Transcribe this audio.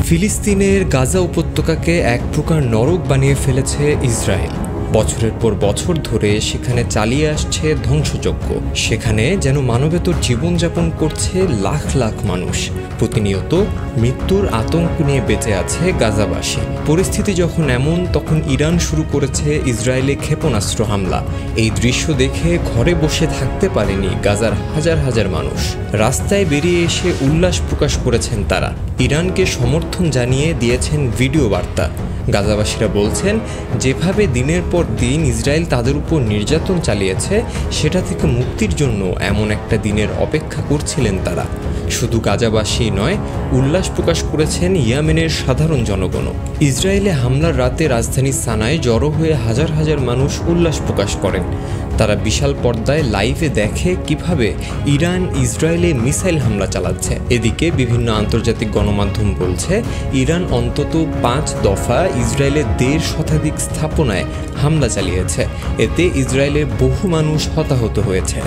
ফিলিস্তিনের গাজা উপত্যকাকে এক প্রকার নরক বানিয়ে ফেলেছে ইসরায়েল। বছরের পর বছর ধরে সেখানে চালিয়ে আসছে ধ্বংসযজ্ঞ। সেখানে যেন মানবেতর জীবনযাপন করছে লাখ লাখ মানুষ। প্রতিনিয়ত মৃত্যুর আতঙ্ক নিয়ে বেঁচে আছে গাজাবাসী। পরিস্থিতি যখন এমন, তখন ইরান শুরু করেছে ইসরায়েলে ক্ষেপণাস্ত্র হামলা। এই দৃশ্য দেখে ঘরে বসে থাকতে পারেনি গাজার হাজার হাজার মানুষ। রাস্তায় বেরিয়ে এসে উল্লাস প্রকাশ করেছেন তারা। ইরানকে সমর্থন জানিয়ে দিয়েছেন ভিডিও বার্তা। গাজাবাসীরা বলছেন, যেভাবে দিনের পর দিন ইসরায়েল তাদের উপর নির্যাতন চালিয়েছে, সেটা থেকে মুক্তির জন্য এমন একটা দিনের অপেক্ষা করছিলেন তারা। শুধু গাজাবাসী নয়, উল্লাস প্রকাশ করেছেন ইয়েমেনের সাধারণ জনগণও। ইসরায়েলে হামলার রাতে রাজধানী সানায় জড়ো হয়ে হাজার হাজার মানুষ উল্লাস প্রকাশ করেন। তারা বিশাল পর্দায় লাইভে দেখে কিভাবে ইরান ইসরায়েলে মিসাইল হামলা চালাচ্ছে। এদিকে বিভিন্ন আন্তর্জাতিক গণমাধ্যম বলছে, ইরান অন্তত 5 দফা ইসরায়েলের 1.5 শতাধিক স্থাপনায় হামলা চালিয়েছে। এতে ইসরায়েলের বহু মানুষ হতাহত হয়েছে।